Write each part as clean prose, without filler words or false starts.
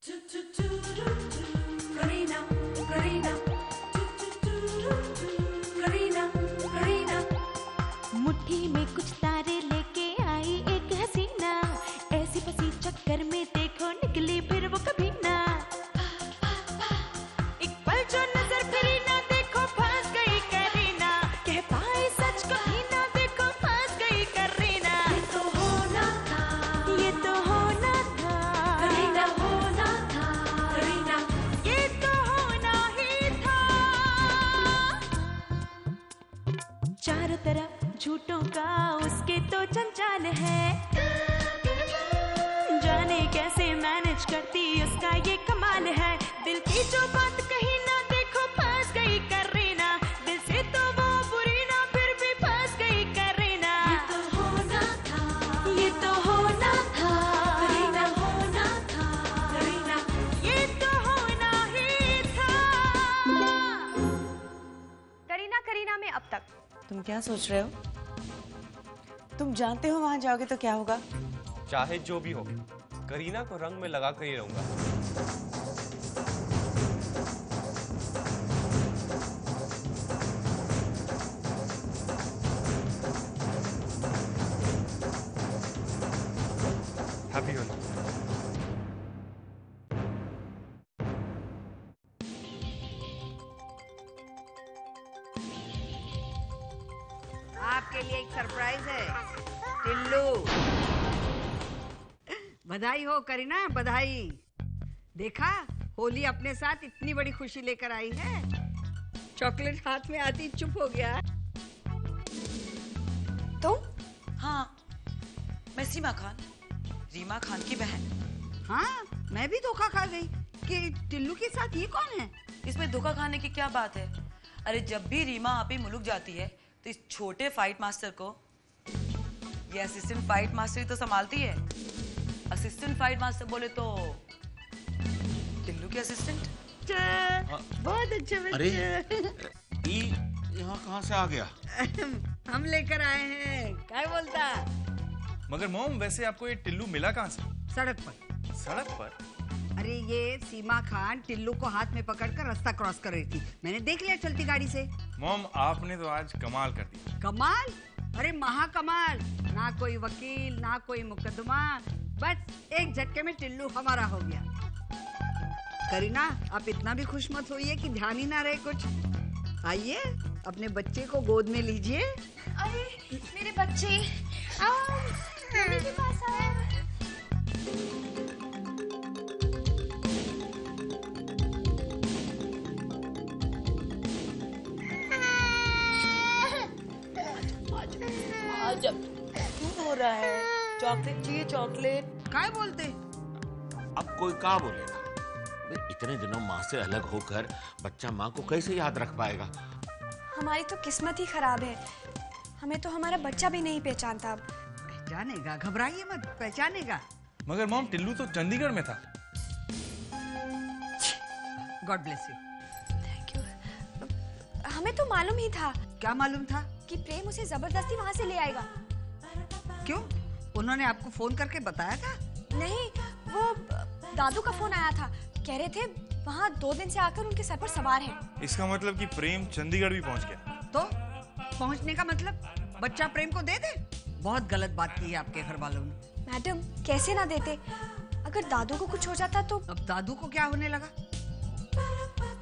करीना करीना करीना करीना मुट्ठी में कुछ तारे लेके आई एक हसीना, ऐसी फंसी चक्कर में देखो निकली फिर वो कभी ना। एक पल जो नजर फिरी ना देखो फंस गई करीना, कह पाए सच कभी ना देखो फंस गई करीना। ये तो होना था, ये तो होना था करीना होना था, करीना ये तो होना ही था। चारों तरफ झूठों का उसके तो जंजाल है, जाने कैसे मैनेज करती उसका ये कमाल है। दिल की जो बात कही ना देखो फंस गई करीना, दिल से तो वो बुरी ना फिर भी फंस गई करीना। ये तो होना था, ये तो होना था करीना होना था, करीना ये तो होना ही था। करीना करीना में अब तक। तुम क्या सोच रहे हो? तुम जानते हो वहां जाओगे तो क्या होगा? चाहे जो भी हो, करीना को रंग में लगा कर ही रहूंगा। हैप्पी होली। आपके लिए एक सरप्राइज है टिल्लू। बधाई हो करीना, बधाई। देखा, होली अपने साथ इतनी बड़ी खुशी लेकर आई है। चॉकलेट हाथ में आती चुप हो गया। तुम? हाँ, मैं सीमा खान, रीमा खान की बहन। हाँ, मैं भी धोखा खा गई कि टिल्लू के साथ ये कौन है। इसमें धोखा खाने की क्या बात है? अरे जब भी रीमा आपी मुलुक जाती है तो इस छोटे फाइट मास्टर को ये असिस्टेंट फाइट मास्टर ही तो संभालती है। असिस्टेंट फाइट मास्टर बोले तो टिल्लू के असिस्टेंट। बहुत अच्छे बच्चे। अरे ये यहाँ कहाँ से आ गया? हम लेकर आए हैं, क्या बोलता? मगर मॉम, वैसे आपको ये टिल्लू मिला कहाँ से? सड़क पर। सड़क पर? अरे ये सीमा खान टिल्लू को हाथ में पकड़कर रास्ता क्रॉस कर रही थी, मैंने देख लिया चलती गाड़ी से। मॉम, आपने तो आज कमाल कर दिया। कमाल? अरे महाकमाल। ना कोई वकील, ना कोई मुकदमा, बस एक झटके में टिल्लू हमारा हो गया। करीना, आप इतना भी खुश मत होइए कि ध्यान ही ना रहे कुछ। आइए, अपने बच्चे को गोद में लीजिए। अरे मेरे बच्चे, आओ मम्मी के पास आओ। जब क्यों हो रहा है? चॉकलेट चाहिए, चॉकलेट। काय बोलते? अब कोई क्या बोलेगा? इतने दिनों माँ से अलग होकर बच्चा माँ को कैसे याद रख पाएगा? हमारी तो किस्मत ही खराब है, हमें तो हमारा बच्चा भी नहीं पहचानता अब। पहचानेगा, घबराइए मत, पहचानेगा। मगर मॉम, टिल्लू तो चंडीगढ़ में था। God bless you. Thank you. हमें तो मालूम ही था। क्या मालूम था? कि प्रेम उसे जबरदस्ती वहाँ से ले आएगा। क्यों? उन्होंने आपको फोन करके बताया था? नहीं, वो दादू का फोन आया था, कह रहे थे वहाँ 2 दिन से आकर उनके सर पर सवार है। इसका मतलब कि प्रेम चंडीगढ़ भी पहुंच गया। तो पहुंचने का मतलब बच्चा प्रेम को दे दे? बहुत गलत बात की है आपके घर वालों ने। मैडम, कैसे ना देते? अगर दादू को कुछ हो जाता तो? अब दादू को क्या होने लगा?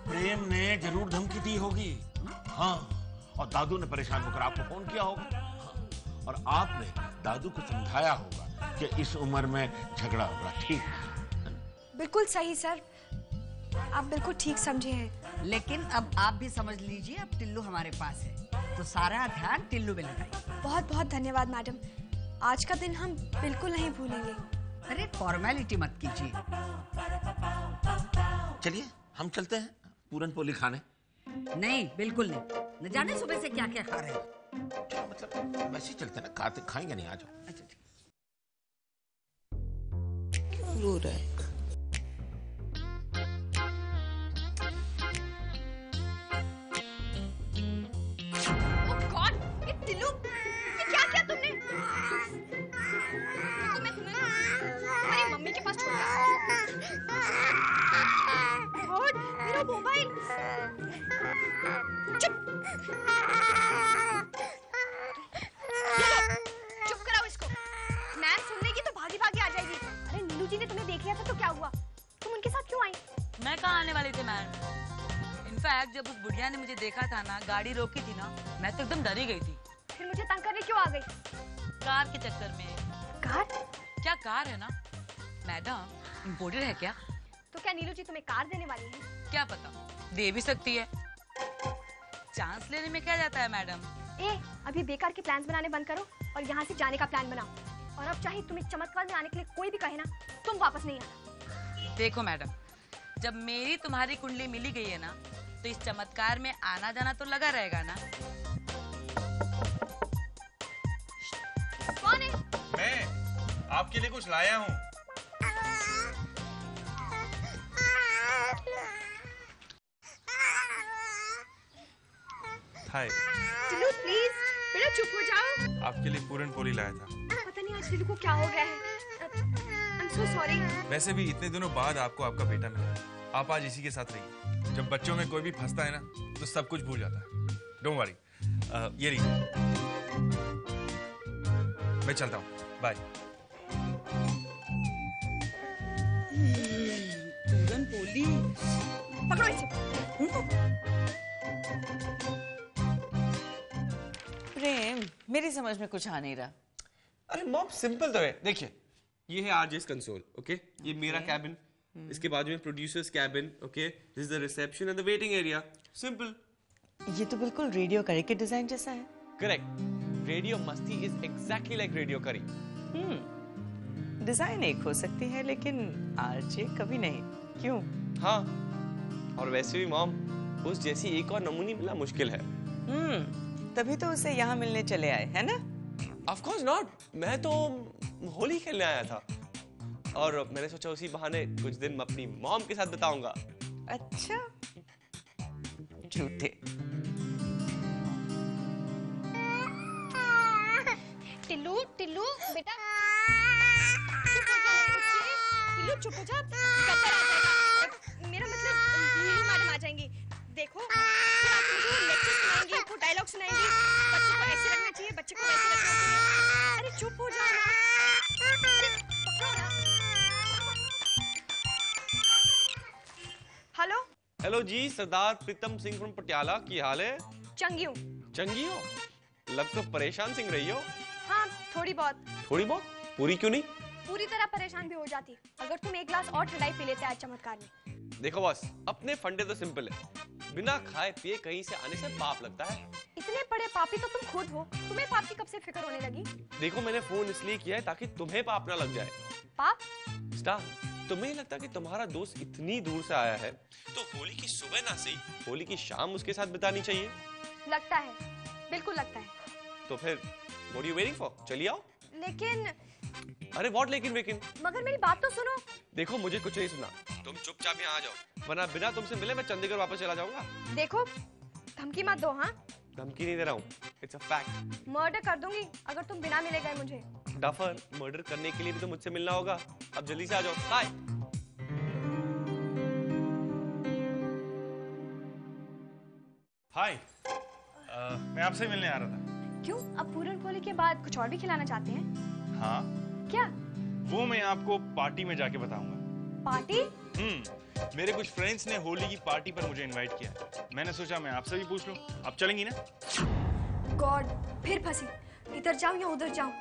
प्रेम ने जरूर धमकी दी होगी। हाँ, और दादू ने परेशान होकर आपको फोन किया होगा। हाँ, और आपने दादू को समझाया होगा कि इस उम्र में झगड़ा होगा। ठीक? बिल्कुल सही सर, आप बिल्कुल ठीक समझे हैं। लेकिन अब आप भी समझ लीजिए, अब टिल्लू हमारे पास है तो सारा ध्यान टिल्लू में लगाइए। बहुत बहुत धन्यवाद मैडम, आज का दिन हम बिल्कुल नहीं भूलेंगे। अरे फॉर्मेलिटी मत कीजिए। चलिए हम चलते हैं पूरन पोली खाने। नहीं, बिल्कुल नहीं। न जाने सुबह से क्या क्या खा रहे हैं। मतलब वैसे ही चलते हैं ना, खाएंगे नहीं। आ जाओ। अच्छा ठीक। क्यों रो रहा है? टिल्लू, ये क्या किया तुमने? देखो, मैं तुम्हें तुम्हारी मम्मी के पास छोड़ नीलू जी ने तुम्हें देख लिया था तो क्या हुआ? तुम उनके साथ क्यों आई? मैं कहाँ आने वाली थी मैम? इनफैक्ट जब उस बुढ़िया ने मुझे देखा था ना, गाड़ी रोकी थी ना, मैं तो एकदम डर ही गई थी। फिर मुझे तंग करने क्यों आ गई? कार के चक्कर में। कार? क्या कार है ना मैडम, इम्पोर्टेड है क्या? तो क्या नीलू जी तुम्हें कार देने वाली है? क्या पता, दे भी सकती है। चांस लेने में क्या जाता है मैडम? अभी बेकार के प्लान्स बनाने बंद करो और यहाँ से जाने का प्लान बनाओ। और अब चाहे तुम्हें चमत्कार में आने के लिए कोई भी कहे ना, तुम वापस नहीं आना। देखो मैडम, जब मेरी तुम्हारी कुंडली मिली गई है ना, तो इस चमत्कार में आना जाना तो लगा रहेगा ना। कौन है? मैं आपके लिए कुछ लाया हूँ। हाय। टिल्लू प्लीज, बेटा चुप हो जाओ। आपके लिए पूरन पोली लाया था। पता नहीं आज टिल्लू को क्या हो गया है। I'm so sorry। वैसे भी इतने दिनों बाद आपको आपका बेटा मिला, आप आज इसी के साथ रहिए। जब बच्चों में कोई भी फंसता है ना, तो सब कुछ भूल जाता है। Don't worry. ये रही, मैं चलता हूँ, बाय। पूरन पोली। पकड़ो इसे। प्रेम, मेरी समझ में कुछ आ नहीं रहा। अरे मॉम सिंपल तो है, देखिए ये है आरजेस कंसोल, ओके? ये मेरा कैबिन, इसके बाजू में producers cabin, okay? This is the reception and the waiting area. Simple. ये तो बिल्कुल रेडियो करी के डिजाइन जैसा है। करेक्ट। रेडियो मस्ती इज एग्जैक्टली लाइक रेडियो करी। डिजाइन एक हो सकती है लेकिन आरजे कभी नहीं, क्यों? हाँ, और वैसे भी मॉम उस जैसी एक और नमूनी मिलना मुश्किल है। तभी तो उसे यहाँ मिलने चले आए, है ना? ऑफ कोर्स नॉट, मैं तो होली खेलने आया था और मैंने सोचा उसी बहाने कुछ दिन मैं अपनी मॉम के साथ बिताऊंगा। अच्छा, झूठे। टिल्लू टिल्लू बेटा चुप हो जा बच्चे। टिल्लू चुप हो जा, गब्बर आ जाएगा। मेरा मतलब नीलू मैडम आ जाएंगी। देखो फिर आप मुझे लेक्चर सुनाएंगी, वो डायलॉग सुनाएंगी, बच्चे को ऐसे रखना चाहिए, बच्चे को वैसे रखना चाहिए। अरे चुप हो जाओ ना। अरे पकड़ो ना। Hello hello ji, Sardar Pritam Singh from Patiala, की हाल है? चंगी हूँ। चंगी हो? लग तो परेशान सिंह रही हो। हाँ थोड़ी बहुत। थोड़ी बहुत? पूरी क्यों नहीं? पूरी तरह परेशान भी हो जाती अगर तुम एक ग्लास और ठंडाई पी लेते आज चमत्कार में। देखो बॉस, अपने फंडे तो सिंपल है, बिना खाए पिए कहीं से आने से पाप लगता है। इतने बड़े पापी तो तुम खुद हो, तुम्हें पाप की कब से फिक्र होने लगी? देखो मैंने फोन इसलिए किया है ताकि तुम्हें पाप ना लग जाए। पाप? स्टार, तुम्हें नहीं लगता कि तुम्हारा दोस्त इतनी दूर से आया है तो होली की सुबह ना सही होली की शाम उसके साथ बितानी चाहिए? लगता है, बिल्कुल लगता है। तो फिर what are you waiting for? चलिए आओ। लेकिन अरे व्हाट लेकिन? मगर मेरी बात तो सुनो। देखो मुझे कुछ नहीं सुना, तुम चुपचाप यहाँ आ जाओ, वरना बिना तुमसे मिले मैं चंडीगढ़ वापस चला जाऊंगा। देखो धमकी मत दो। हाँ धमकी नहीं दे रहा हूँ, इट्स अ फैक्ट। मर्डर कर दूंगी अगर तुम बिना मिले गए मुझे। डफर, मर्डर करने के लिए भी तो मुझसे मिलना होगा। अब जल्दी से आ जाओ। बाय। हाय, मैं आपसे मिलने आ रहा था। क्यों, अब पूरन पोली के बाद कुछ और भी खिलाना चाहते हैं? हाँ, क्या? वो मैं आपको पार्टी में जाके बताऊंगा। पार्टी? मेरे कुछ फ्रेंड्स ने होली की पार्टी पर मुझे इनवाइट किया है। मैंने सोचा मैं आपसे भी पूछ लूं, आप चलेंगी ना? गॉड, फिर फंसी। इधर जाऊं या उधर जाऊं?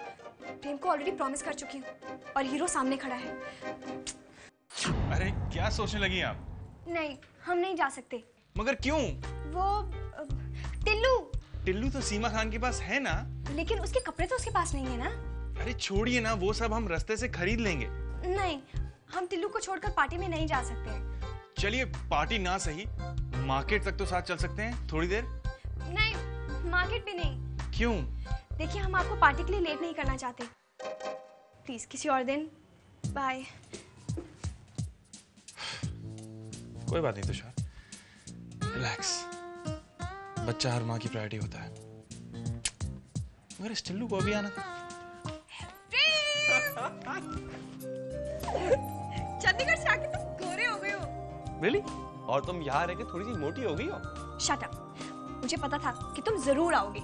प्रेम को ऑलरेडी प्रॉमिस कर चुकी हूँ और हीरो सामने खड़ा है। अरे क्या सोचने लगी आप? नहीं, हम नहीं जा सकते। मगर क्यों? वो टिल्लू। टिल्लू तो सीमा खान के पास है ना। लेकिन उसके कपड़े तो उसके पास नहीं है ना। अरे छोड़िए ना, वो सब हम रास्ते से खरीद लेंगे। नहीं, हम टिल्लू को छोड़कर पार्टी में नहीं जा सकते। चलिए पार्टी ना सही, मार्केट तक तो साथ चल सकते हैं थोड़ी देर। नहीं, मार्केट भी नहीं। क्यों? देखिए हम आपको पार्टी के लिए लेट नहीं करना चाहते, प्लीज किसी और दिन। बाय। कोई बात नहीं तुषार, रिलैक्स। बच्चा हर माँ की प्रायोरिटी होता है। मगर इस टिल्लू को अभी आना था। चंडीगढ़ से आके तुम गोरे हो गए हो। रियली? और तुम यहाँ रह के थोड़ी सी मोटी हो गई हो। शट अप, मुझे पता था कि तुम जरूर आओगे।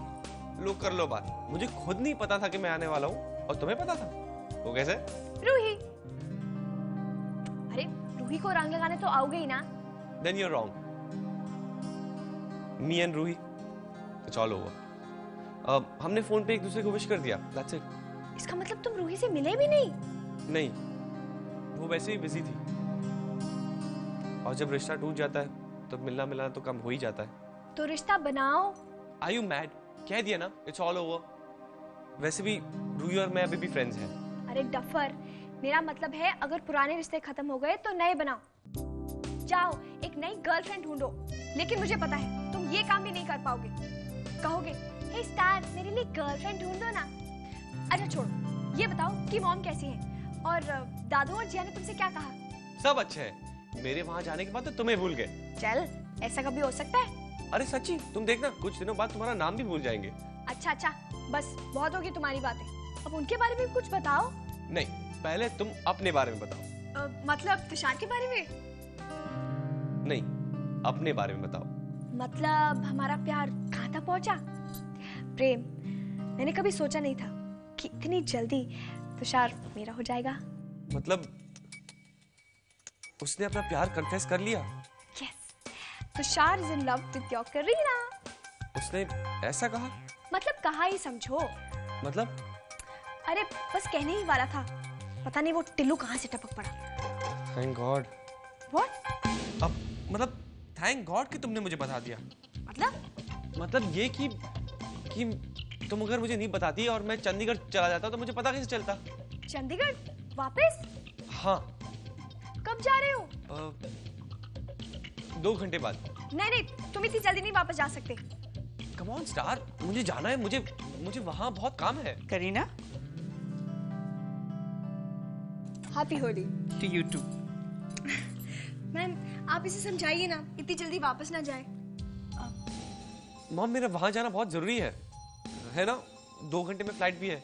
लो कर लो बात, मुझे खुद नहीं पता था कि मैं आने वाला हूँ और तुम्हें पता था। वो कैसे? रूही। रूही को रंग लगाने तो आओगे ही ना? Then you're wrong. Me and Ruhi, it's all over. हमने फोन पे एक दूसरे को विश कर दिया. That's it. इसका मतलब तुम रूही से मिले भी नहीं? नहीं, वो वैसे ही बिजी थी. और जब रिश्ता टूट जाता है तो मिलना मिलना तो कम हो ही जाता है. तो रिश्ता बनाओ. Are you mad? कह दिया ना, it's all over. वैसे भी रूही और मैं अभी भी फ्रेंड्स हैं. अरे डफर, मेरा मतलब है अगर पुराने रिश्ते खत्म हो गए तो नए बनाओ. जाओ एक नई गर्लफ्रेंड ढूंढो. लेकिन मुझे पता है तुम ये काम भी नहीं कर पाओगे. कहोगे, हे स्टार मेरे लिए गर्लफ्रेंड ढूंढ दो ना. अच्छा छोड़ो, ये बताओ कि मॉम कैसी है और दादू और जिया ने तुमसे क्या कहा? सब अच्छे हैं. मेरे वहां जाने के बाद तो तुम्हें भूल गए. चल, ऐसा कभी हो सकता है? अरे सच्ची, तुम देखना कुछ दिनों बाद तुम्हारा नाम भी भूल जाएंगे. अच्छा अच्छा, बस बहुत होगी तुम्हारी बातें. अब उनके बारे में कुछ बताओ. नहीं, पहले तुम अपने बारे में बताओ. मतलब तुषार के बारे में? नहीं, अपने बारे में बताओ. मतलब हमारा प्यार कहाँ तक पहुंचा? प्रेम, मैंने कभी सोचा नहीं था कि इतनी जल्दी तुषार मेरा हो जाएगा. मतलब उसने अपना प्यार कन्फेस कर लिया? Yes, Tushar is in love with your Kareena. उसने ऐसा कहा? मतलब कहा ही समझो. मतलब? अरे बस कहने ही वाला था. पता नहीं वो टिल्लू कहाँ से टपक पड़ा. Thank God. व्हाट? अब मतलब थैंक गॉड कि तुमने मुझे बता दिया. मतलब ये कि तुम अगर मुझे नहीं बताती और मैं चंडीगढ़ चला जाता तो मुझे पता कैसे चलता? चंडीगढ़ वापस? हाँ. कब जा रहे हो? 2 घंटे बाद. नहीं, तुम इतनी जल्दी नहीं वापस जा सकते. कम ऑन स्टार, मुझे जाना है. मुझे वहाँ बहुत काम है. Kareena, happy Holi to you too. Ma'am, आप इसे समझाइए ना, इतनी जल्दी वापस ना जाए. मॉम, मेरा वहाँ जाना बहुत जरूरी है ना? 2 घंटे में फ्लाइट भी है.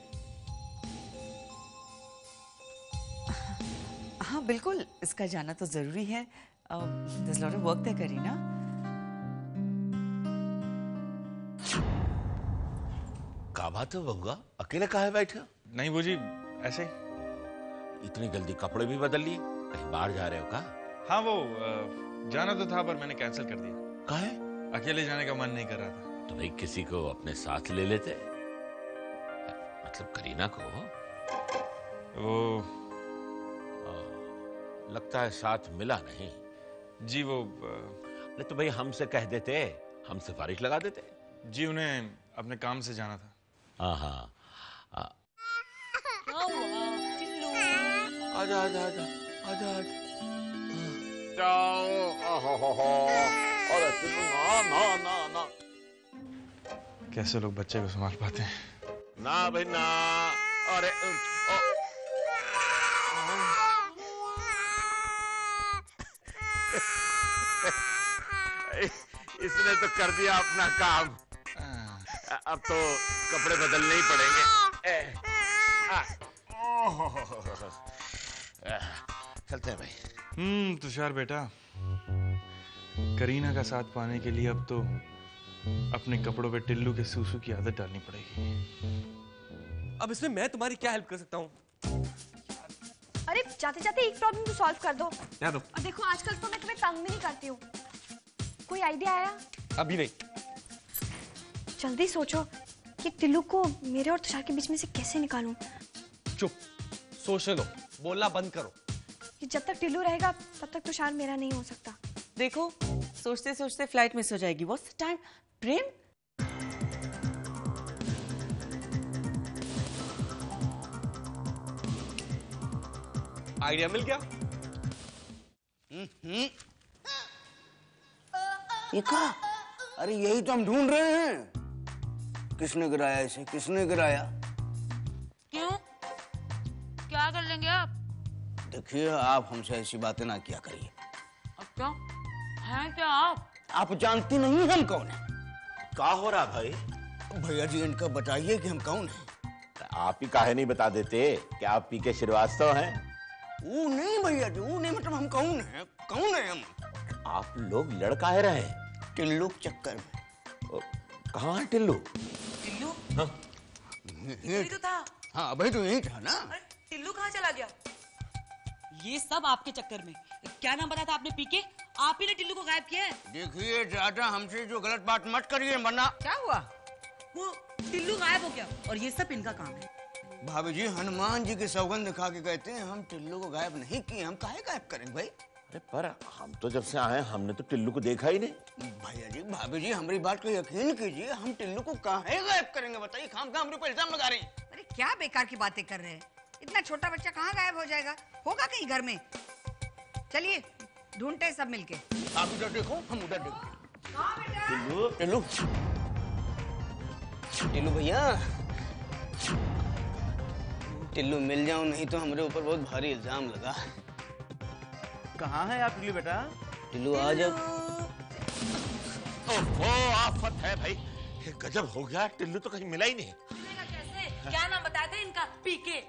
हाँ बिल्कुल, इसका जाना तो जरूरी है. there's a lot of work there, Kareena. क्या बात है बउआ, अकेले कहाँ बैठे? नहीं वो जी, ऐसे ही. इतनी जल्दी कपड़े भी बदल लिए? कहीं बाहर जा रहे हो का? हाँ वो जाना तो था पर मैंने कैंसिल कर दिया. काहे? अकेले जाने का मन नहीं कर रहा था. तो भाई किसी को अपने साथ ले लेते, मतलब करीना को. वो लगता है साथ मिला नहीं. जी वो नहीं तो भाई हमसे कह देते, हम सिफारिश लगा देते. जी उन्हें अपने काम से जाना था. हाँ. आजा आजा आजा आजा आजा. जाओ. अरे ना ना ना ना. कैसे लोग बच्चे को संभाल पाते हैं? ना भाई ना. अरे इसने तो कर दिया अपना काम. अब तो कपड़े बदलने ही पड़ेंगे. चलते हैं भाई. तुषार बेटा, करीना का साथ पाने के लिए अब तो अपने कपड़ों पे टिल्लू के सूसू की आदत डालनी पड़ेगी. अब इसमें मैं तुम्हारी क्या हेल्प कर सकता हूँ? अरे जाते जाते एक प्रॉब्लम तो सॉल्व कर दो. क्या दो? और देखो आजकल तो मैं तुम्हें तंग भी नहीं करती हूँ. कोई आइडिया आया? अभी नहीं. जल्दी सोचो कि टिल्लू को मेरे और तुषार के बीच में से कैसे निकालूं. चुप, सोचने दो. बोलना बंद करो. कि जब तक टिल्लू रहेगा तब तक तुषार मेरा नहीं हो सकता. देखो, सोचते सोचते फ्लाइट मिस हो जाएगी. What's the time? Prem, idea मिल गया. ये कहा? अरे यही तो हम ढूंढ रहे हैं. किसने गिराया इसे? किसने गिराया? क्यों? क्या कर लेंगे आप? देखिए, आप हमसे ऐसी बातें ना किया करिए. अब क्या हैं क्या आप जानती नहीं हम कौन है. क्या हो रहा भाई? भैया जी, इनका बताइए कि हम कौन हैं. आप ही काहे नहीं बता देते कि आप पी के श्रीवास्तव हैं? वो नहीं भैया जी, वो नहीं. मतलब हम कौन हैं? कौन है हम? आप लोग लड़ काहे रहे? टिल्लू के चक्कर में. कहाँ है टिल्लू? टिल्लू? हाँ? यही तो था. हाँ भाई, तो यही था ना. अरे टिल्लू कहाँ चला गया? ये सब आपके चक्कर में। क्या नाम बताया था आपने? पीके? आप ही ने टिल्लू को गायब किया है। देखिए ज्यादा हमसे जो गलत बात मत करिए वरना। क्या हुआ? वो टिल्लू गायब हो गया और ये सब इनका काम है। भाभी जी हनुमान जी की सौगंध खा के कहते हैं हम टिल्लू को गायब नहीं किए, हम काहे गायब करेंगे भाई? अरे पर हम तो जब से आए हमने तो टिल्लू को देखा ही नहीं। भैया जी भाभी जी हमारी बात को यकीन कीजिए, हम टिल्लू को काहे गायब करेंगे बताइए? खामखा हम पे इल्जाम लगा रहे हैं। अरे क्या बेकार की बातें कर रहे हैं? इतना छोटा बच्चा कहाँ गायब हो जाएगा? होगा कहीं घर में। चलिए ढूंढते हैं सब मिलके। आप उधर देखो हम उधर देखते। हाँ बेटा। टिल्लू टिल्लू टिल्लू भैया, टिल्लू मिल जाओ नहीं तो हमारे ऊपर बहुत भारी इल्जाम लगा। कहाँ है आप टिल्लू बेटा? टिल्लू आ जाओ। ओहो आफत है भाई, ये गजब हो गया, टिल्लू तो कहीं मिला ही नहीं। कैसे? क्या नाम बताया था इनका? पीके।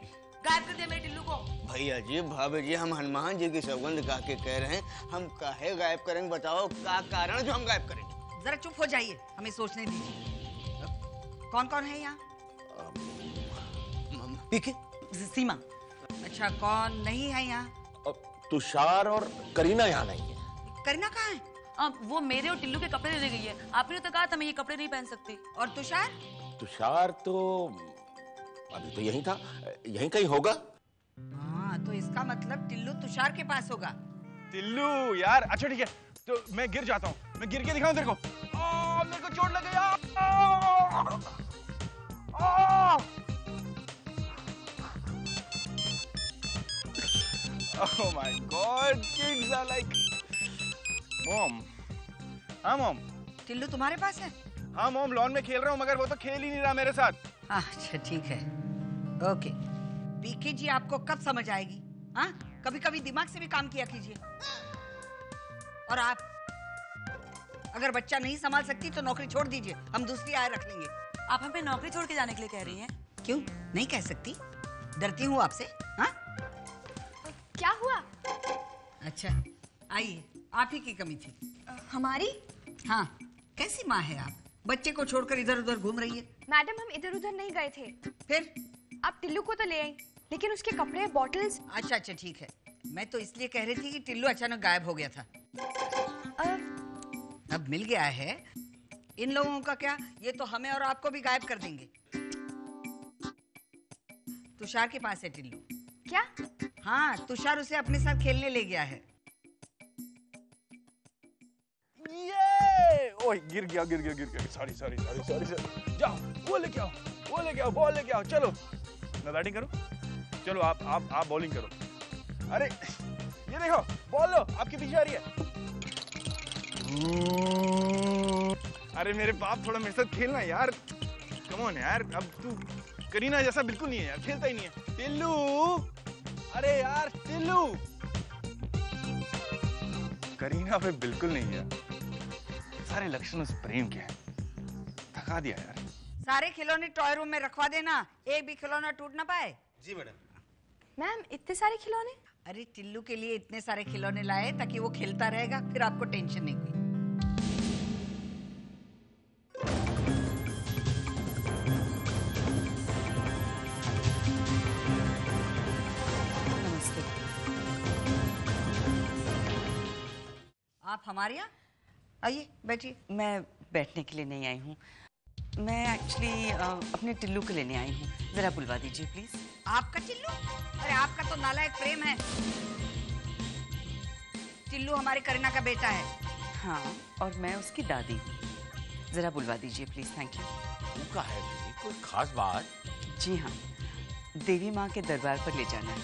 गायब कर दिया मेरे टिल्लू को। भैया जी भाभी जी हम हनुमान जी की सौगंध खा के कह रहे हैं, हम काहे गायब करेंगे बताओ? क्या कारण जो हम गायब करेंगे? जरा चुप हो जाइए, हमें सोचने दीजिए। कौन कौन है यहाँ? पीके? सीमा। अच्छा कौन नहीं है यहाँ? तुषार और करीना यहाँ नहीं है। करीना कहाँ है? अब वो मेरे और टिल्लू के कपड़े लेने गई है। आपने तो कहा था मैं ये कपड़े नहीं पहन सकती। और तुषार? तुषार तो अभी तो यहीं था, यहीं कहीं होगा। हाँ तो इसका मतलब टिल्लू तुषार के पास होगा। टिल्लू यार, अच्छा ठीक है, तो मैं गिर जाता हूँ, मैं गिर के दिखाऊं तेरे को। मेरे को चोट लग गई यार। Oh my God, kids are like, Mom, हाँ मॉम। टिल्लू तुम्हारे पास है? हाँ मॉम, लॉन में खेल रहा हूँ मगर वो तो खेल ही नहीं रहा मेरे साथ। अच्छा ठीक है, ओके। पीके जी आपको कब समझ आएगी? हाँ कभी कभी दिमाग से भी काम किया कीजिए। और आप अगर बच्चा नहीं संभाल सकती तो नौकरी छोड़ दीजिए, हम दूसरी आय रख लेंगे। आप हमें नौकरी छोड़ के जाने के लिए कह रही हैं? क्यों नहीं कह सकती? डरती हूँ आपसे? हाँ क्या हुआ? अच्छा आइए, आप ही की कमी थी। हमारी? हाँ कैसी माँ है आप, बच्चे को छोड़कर इधर उधर घूम रही है। मैडम हम इधर उधर नहीं गए थे। फिर? आप टिल्लू को तो ले आई, लेकिन उसके कपड़े बॉटल्स। अच्छा अच्छा ठीक है, मैं तो इसलिए कह रही थी कि टिल्लू अचानक गायब हो गया था। अब मिल गया है, इन लोगों का क्या, ये तो हमें और आपको भी गायब कर देंगे। तुषार के पास है टिल्लू। क्या? हाँ तुषार उसे अपने साथ खेलने ले गया है। ये ओए गिर गया। सॉरी। जाओ वो लेके आओ, बॉल लेके आओ। चलो मैं बैटिंग करूं? चलो आप बॉलिंग करो। अरे ये देखो बॉल लो, आपके पीछे आ रही है। अरे मेरे बाप, थोड़ा मेरे साथ खेलना यार। कम ऑन यार, अब तू करीना जैसा बिल्कुल नहीं है यार, खेलता ही नहीं है। टिल्लू, अरे यार टिल्लू। करीना पे बिल्कुल नहीं है, सारे लक्षण उस प्रेम के हैं। थका दिया यार। सारे खिलौने टॉय रूम में रखवा देना, एक भी खिलौना टूट ना पाए। जी मैडम। मैम इतने सारे खिलौने? अरे टिल्लू के लिए इतने सारे खिलौने लाए ताकि वो खेलता रहेगा, फिर आपको टेंशन नहीं हुई। नमस्ते। आप हमारे यहाँ आइए, बैठिए। मैं बैठने के लिए नहीं आई हूँ, मैं एक्चुअली अपने टिल्लू को लेने आई हूँ। जरा बुलवा दीजिए प्लीज। आपका टिल्लू? अरे आपका तो नालायक प्रेम है। टिल्लू हमारी करीना का बेटा है। हाँ, और मैं उसकी दादी हूँ। जरा बुलवा दीजिए प्लीज। Thank you. उनका है भी कोई खास बात? जी हाँ, देवी माँ के दरबार पर ले जाना है।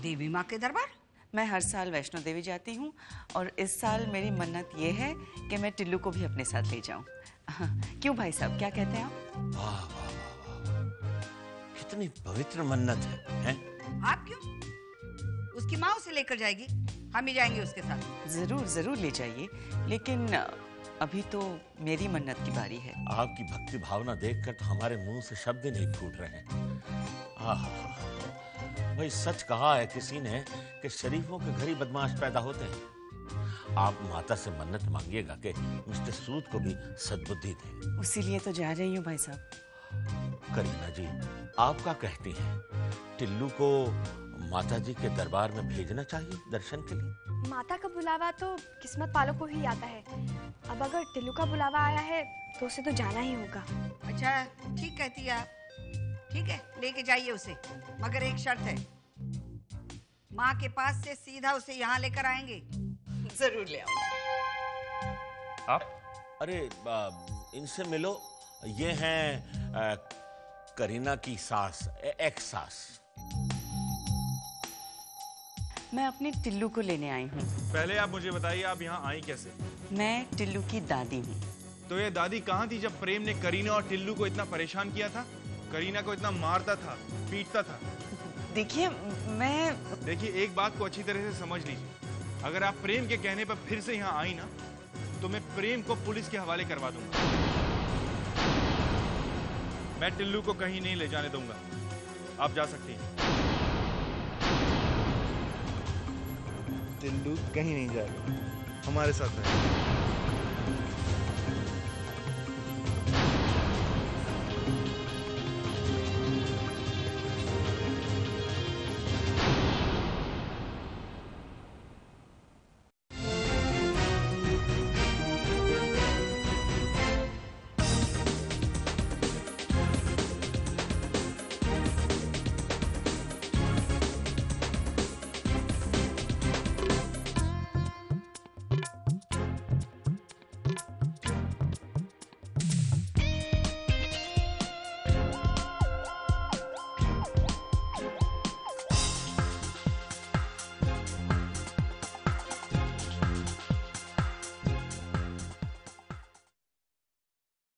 देवी माँ के दरबार? मैं हर साल वैष्णो देवी जाती हूँ और इस साल मेरी मन्नत ये है कि मैं टिल्लू को भी अपने साथ ले जाऊँ। क्यों भाई साहब, क्या कहते हैं आप? वाह वाह वाह वाह, कितनी पवित्र मन्नत है? आप क्यों? उसकी माँ उसे लेकर जाएगी, हम ही जाएंगे उसके साथ। जरूर ले जाइए, लेकिन अभी तो मेरी मन्नत की बारी है। आपकी भक्ति भावना देखकर तो हमारे मुंह से शब्द नहीं फूट रहे हैं। भाई सच कहा है किसी ने कि शरीफों के घर ही बदमाश पैदा होते हैं। आप माता से मन्नत मांगिएगा कि मिस्टर सूद को भी सद्बुद्धि दे। उसीलिए तो जा रही हूँ भाई साहब। करीना जी, आप क्या कहती हैं? टिल्लू को माता जी के दरबार में भेजना चाहिए दर्शन के लिए। माता का बुलावा तो किस्मत वालों को ही आता है। अब अगर टिल्लू का बुलावा आया है तो उसे तो जाना ही होगा। अच्छा ठीक कहती है आप। ठीक है, लेके जाइए उसे, मगर एक शर्त है, माँ के पास से सीधा उसे यहाँ लेकर आएंगे। जरूर ले आऊंगी। आप? अरे इनसे मिलो, ये हैं करीना की सास, एक्स सास। मैं अपने टिल्लू को लेने आई हूँ। पहले आप मुझे बताइए, आप यहाँ आई कैसे? मैं टिल्लू की दादी हूँ। तो ये दादी कहाँ थी जब प्रेम ने करीना और टिल्लू को इतना परेशान किया था, करीना को इतना मारता था, पीटता था? देखिए देखिए, एक बात को अच्छी तरह से समझ लीजिए, अगर आप प्रेम के कहने पर फिर से यहाँ आई ना, तो मैं प्रेम को पुलिस के हवाले करवा दूंगा। मैं टिल्लू को कहीं नहीं ले जाने दूंगा, आप जा सकती हैं। टिल्लू कहीं नहीं जाएगा, हमारे साथ रहेगा।